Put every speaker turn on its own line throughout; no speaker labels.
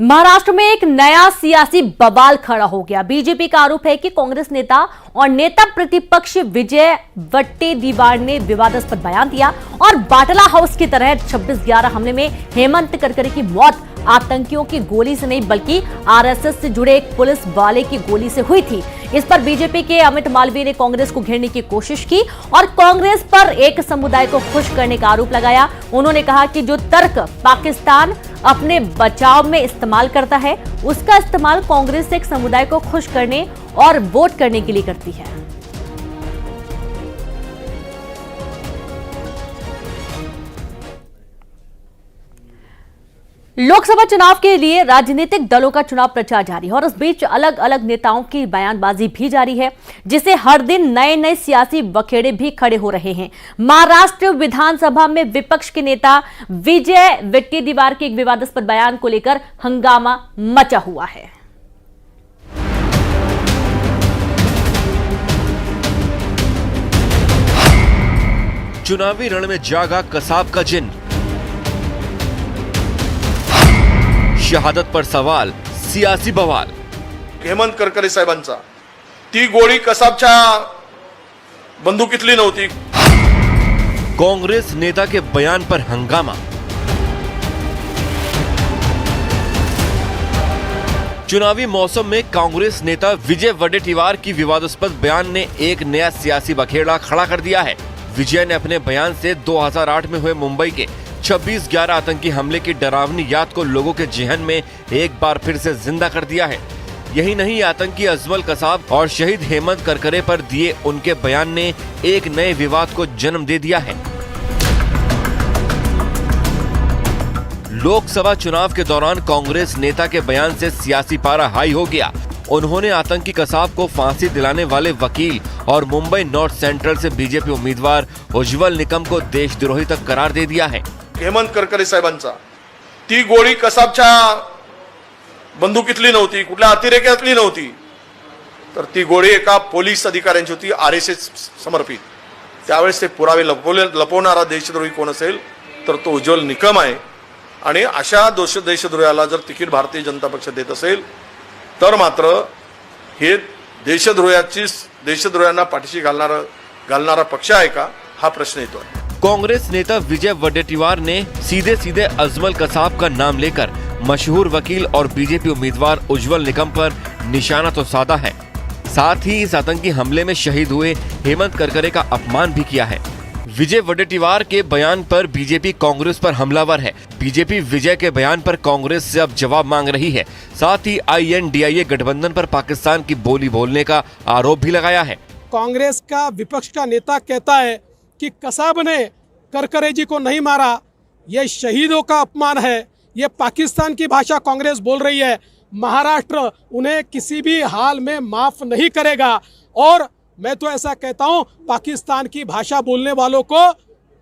महाराष्ट्र में एक नया सियासी बवाल खड़ा हो गया। बीजेपी का आरोप है कि कांग्रेस नेता और नेता प्रतिपक्ष विजय वट्टेदीवार ने विवादास्पद बयान दिया और बाटला हाउस की तरह 26/11 हमले में हेमंत करकरे की मौत आतंकियों की गोली से नहीं बल्कि आरएसएस से जुड़े एक पुलिस वाले की गोली से हुई थी। इस पर बीजेपी के अमित मालवीय ने कांग्रेस को घेरने की कोशिश की और कांग्रेस पर एक समुदाय को खुश करने का आरोप लगाया। उन्होंने कहा कि जो तर्क पाकिस्तान अपने बचाव में इस्तेमाल करता है, उसका इस्तेमाल कांग्रेस एक समुदाय को खुश करने और वोट करने के लिए करती है। लोकसभा चुनाव के लिए राजनीतिक दलों का चुनाव प्रचार जारी है और इस बीच अलग अलग नेताओं की बयानबाजी भी जारी है, जिसे हर दिन नए नए सियासी बखेड़े भी खड़े हो रहे हैं। महाराष्ट्र विधानसभा में विपक्ष के नेता विजय वट्टेदीवार के एक विवादास्पद बयान को लेकर हंगामा मचा हुआ है।
चुनावी रण में जागा कसाब का जिन, शहादत पर सवाल, सियासी बवाल।
हेमंत करकरे साहेबांचा ती गोळी कसाबच्या बंदुकीतली नव्हती।
कांग्रेस नेता के बयान पर हंगामा। चुनावी मौसम में कांग्रेस नेता विजय वट्टेदीवार की विवादास्पद बयान ने एक नया सियासी बखेड़ा खड़ा कर दिया है। विजय ने अपने बयान से 2008 में हुए मुंबई के 26/11 आतंकी हमले की डरावनी याद को लोगों के जेहन में एक बार फिर से जिंदा कर दिया है। यही नहीं, आतंकी अजमल कसाब और शहीद हेमंत करकरे पर दिए उनके बयान ने एक नए विवाद को जन्म दे दिया है। लोकसभा चुनाव के दौरान कांग्रेस नेता के बयान से सियासी पारा हाई हो गया। उन्होंने आतंकी कसाब को फांसी दिलाने वाले वकील और मुंबई नॉर्थ सेंट्रल से बीजेपी उम्मीदवार उज्जवल निकम को देशद्रोही तक करार दे दिया है।
हेमंत करकरे साहेबांचा ती गोळी कसाबच्या बंदुकीतली नव्हती, कुठल्या अतिरेक्यातली नव्हती, तर ती गोळी एका पोलीस अधिकाऱ्यांची होती, आरएसएस समर्पित। त्यावेळेस ते पुरावे लपवणारा देशद्रोही कोण असेल तर तो उज्जवल निकम आहे। आणि अशा देशद्रोहाला जर तिकीट भारतीय जनता पक्ष देत असेल तर मात्र हे देशद्रोह्यांना पाठीशी घालणारा पक्ष आहे का, हा प्रश्न येतो।
कांग्रेस नेता विजय वट्टेदीवार ने सीधे सीधे अजमल कसाब का नाम लेकर मशहूर वकील और बीजेपी उम्मीदवार उज्जवल निकम पर निशाना तो साधा है, साथ ही इस आतंकी हमले में शहीद हुए हेमंत करकरे का अपमान भी किया है। विजय वट्टेदीवार के बयान पर बीजेपी कांग्रेस पर हमलावर है। बीजेपी विजय के बयान पर कांग्रेस से अब जवाब मांग रही है। साथ ही INDIA गठबंधन पर पाकिस्तान की बोली बोलने का आरोप भी लगाया है।
कांग्रेस का विपक्ष का नेता कहता है कि कसाब ने करकरे जी को नहीं मारा, ये शहीदों का अपमान है, ये पाकिस्तान की भाषा कांग्रेस बोल रही है। महाराष्ट्र उन्हें किसी भी हाल में माफ नहीं करेगा और मैं तो ऐसा कहता हूं, पाकिस्तान की भाषा बोलने वालों को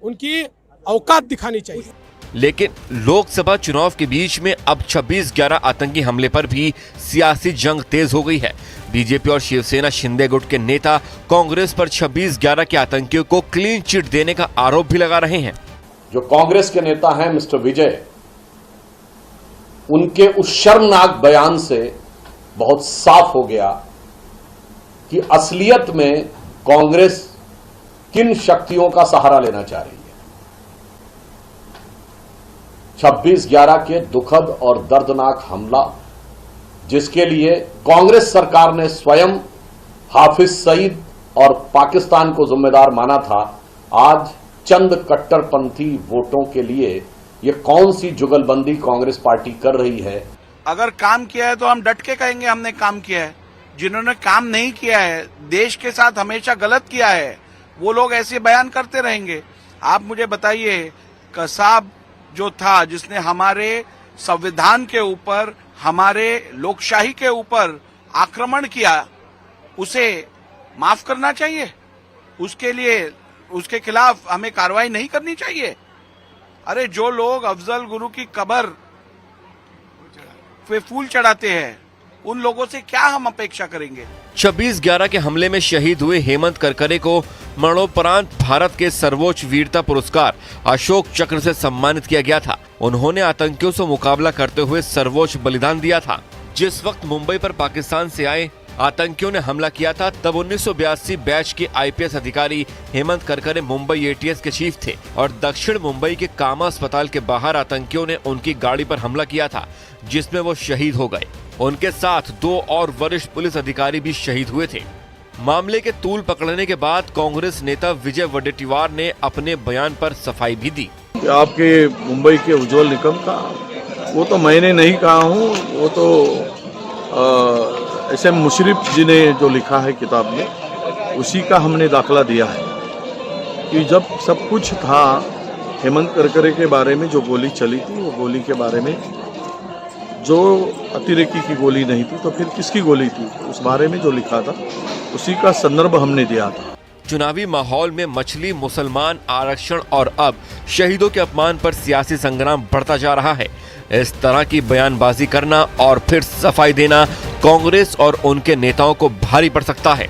उनकी औकात दिखानी चाहिए।
लेकिन लोकसभा चुनाव के बीच में अब 26/11 आतंकी हमले पर भी सियासी जंग तेज हो गई है। बीजेपी और शिवसेना शिंदे गुट के नेता कांग्रेस पर 26/11 के आतंकियों को क्लीन चिट देने का आरोप भी लगा रहे हैं।
जो कांग्रेस के नेता हैं मिस्टर विजय, उनके उस शर्मनाक बयान से बहुत साफ हो गया कि असलियत में कांग्रेस किन शक्तियों का सहारा लेना चाह रही है। 26/11 के दुखद और दर्दनाक हमला, जिसके लिए कांग्रेस सरकार ने स्वयं हाफिज सईद और पाकिस्तान को जिम्मेदार माना था, आज चंद कट्टरपंथी वोटों के लिए ये कौन सी जुगलबंदी कांग्रेस पार्टी कर रही है।
अगर काम किया है तो हम डट के कहेंगे हमने काम किया है। जिन्होंने काम नहीं किया है, देश के साथ हमेशा गलत किया है, वो लोग ऐसे बयान करते रहेंगे। आप मुझे बताइए, कसाब जो था, जिसने हमारे संविधान के ऊपर, हमारे लोकशाही के ऊपर आक्रमण किया, उसे माफ करना चाहिए? उसके लिए, उसके खिलाफ हमें कार्रवाई नहीं करनी चाहिए? अरे जो लोग अफजल गुरु की कब्र पे फूल चढ़ाते हैं, उन लोगों से क्या हम अपेक्षा करेंगे?
26/11 के हमले में शहीद हुए हेमंत करकरे को मरणोपरांत भारत के सर्वोच्च वीरता पुरस्कार अशोक चक्र से सम्मानित किया गया था। उन्होंने आतंकियों से मुकाबला करते हुए सर्वोच्च बलिदान दिया था। जिस वक्त मुंबई पर पाकिस्तान से आए आतंकियों ने हमला किया था, तब 1982 बैच के आईपीएस अधिकारी हेमंत करकरे मुंबई एटीएस के चीफ थे और दक्षिण मुंबई के कामा अस्पताल के बाहर आतंकियों ने उनकी गाड़ी पर हमला किया था, जिसमें वो शहीद हो गए। उनके साथ 2 और वरिष्ठ पुलिस अधिकारी भी शहीद हुए थे। मामले के तूल पकड़ने के बाद कांग्रेस नेता विजय वडेट्टीवार ने अपने बयान पर सफाई भी दी।
आपके मुंबई के उज्जवल निकम का वो तो मैंने नहीं कहा हूँ, वो तो एस एम मुशर्रफ जी ने जो लिखा है किताब में, उसी का हमने दाखला दिया है कि जब सब कुछ था, हेमंत करकरे के बारे में जो गोली चली थी, वो गोली के बारे में जो अतिरेकी की गोली नहीं थी तो फिर किसकी गोली थी, उस बारे में जो लिखा था उसी का संदर्भ हमने दिया था।
चुनावी माहौल में मछली, मुसलमान आरक्षण और अब शहीदों के अपमान पर सियासी संग्राम बढ़ता जा रहा है। इस तरह की बयानबाजी करना और फिर सफाई देना कांग्रेस और उनके नेताओं को भारी पड़ सकता है।